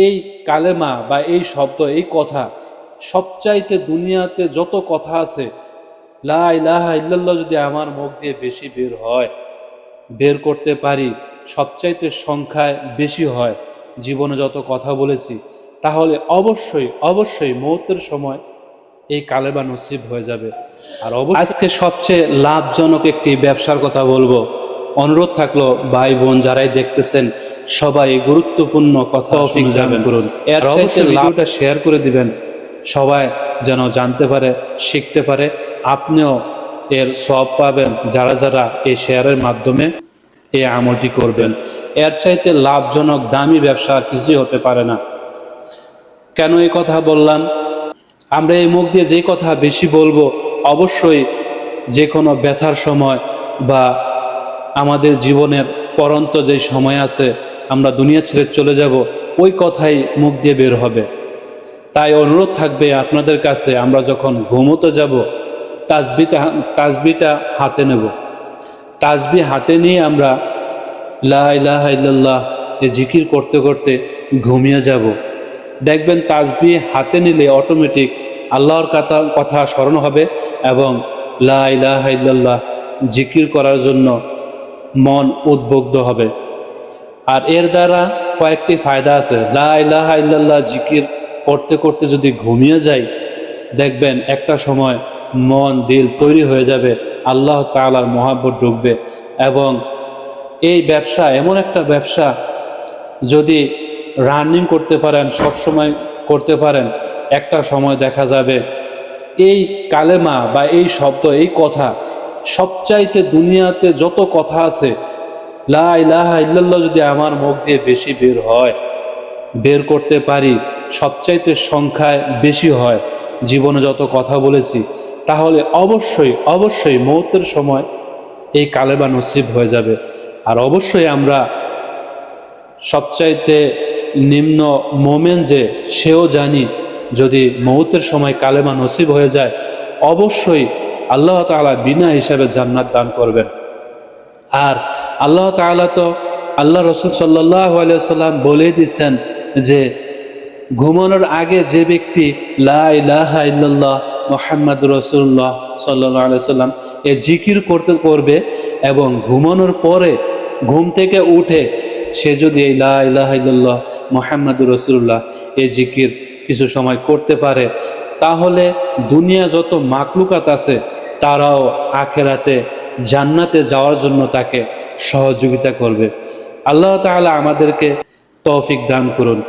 এই কালেমা বা এই শব্দ, এই কথা সবচাইতে দুনিয়াতে যত কথা আছে, লা ইলাহা ইল্লাল্লাহ যদি আমার মুখ দিয়ে বেশি বের করতে পারি, সবচাইতে সংখ্যায় বেশি হয় জীবনে যত কথা বলেছি, তাহলে অবশ্যই অবশ্যই মৌতের সময় এই কালেমা নসিব হয়ে যাবে। আর আজকে সবচেয়ে লাভজনক একটি ব্যবসার কথা বলবো। অনুরোধ থাকলো ভাই বোন যারাই দেখতেছেন, সবাই গুরুত্বপূর্ণ কথা যাবেন করুন, এর অবশ্যই ভিডিওটা শেয়ার করে দিবেন, সবাই যেন জানতে পারে, শিখতে পারে, আপনিও এর সওয়াব পাবেন যারা যারা এই শেয়ারের মাধ্যমে এই আমলটি করবেন। এর চাইতে লাভজনক দামি ব্যবসা কিছুই হতে পারে না। কেন এই কথা বললাম? আমরা এই মুখ দিয়ে যেই কথা বেশি বলবো, অবশ্যই যে কোনো ব্যথার সময় বা আমাদের জীবনের পরন্ত যে সময় আছে, আমরা দুনিয়া ছেড়ে চলে যাব, ওই কথাই মুখ দিয়ে বের হবে। তাই অনুরোধ থাকবে আপনাদের কাছে, আমরা যখন ঘুমোতে যাব তাসবিটা হাতে নেব। তাসবি হাতে নিয়ে আমরা লা ইলাহা ইল্লাল্লাহ এ জিকির করতে করতে ঘুমিয়ে যাব। দেখবেন তাসবি হাতে নিলে অটোমেটিক আল্লাহর কথা স্মরণ হবে এবং লা ইলাহা ইল্লাল্লাহ জিকির করার জন্য মন উদ্বুদ্ধ হবে। আর এর দ্বারা কয়েকটি ফায়দা আছে। লা ইলাহা ইল্লাল্লাহ জিকির করতে করতে যদি ঘুমিয়ে যাই, দেখবেন একটা সময় মন দিল তৈরি হয়ে যাবে, আল্লাহ তাআলার মহাব্বত ঢুকবে। এবং এই ব্যবসা এমন একটা ব্যবসা, যদি রানিং করতে পারেন, সব সময় করতে পারেন, একটা সময় দেখা যাবে এই কালেমা বা এই শব্দ, এই কথা সবচাইতে দুনিয়াতে যত কথা আছে, লা ইলাহা ইল্লাল্লাহ যদি আমার মুখ দিয়ে বেশি বের করতে পারি, সবচাইতে সংখ্যায় বেশি হয় জীবনে যত কথা বলেছি, তাহলে অবশ্যই অবশ্যই মৌতের সময় এই কালেমা নসিব হয়ে যাবে। আর অবশ্যই আমরা সবচাইতে নিম্ন মোমেন যে, সেও জানি যদি মৌতের সময় কালেমা নসিব হয়ে যায়, অবশ্যই আল্লাহ তাআলা বিনা হিসাবে জান্নাত দান করবেন। আর আল্লাহ তাআলা তো, আল্লাহ রাসূল সাল্লাল্লাহু আলাইহি সাল্লাম বলে দিয়েছেন যে ঘুমানোর আগে যে ব্যক্তি লা ইলাহা ইল্লাল্লাহ মুহাম্মাদুর রাসূলুল্লাহ সাল্লাল্লাহু আলাইহি সাল্লাম এ জিকির করবে এবং ঘুমানোর পরে ঘুম থেকে উঠে সে যদি এই লা ইলাহা ইল্লাল্লাহ মুহাম্মাদুর রাসূলুল্লাহ এই জিকির কিছু সময় করতে পারে, তাহলে দুনিয়া যত মাখলুকাত আছে তারাও আখেরাতে জান্নাতে যাওয়ার জন্য তাকে সহযোগিতা করবে। আল্লাহ তাআলা আমাদেরকে তৌফিক দান করুন।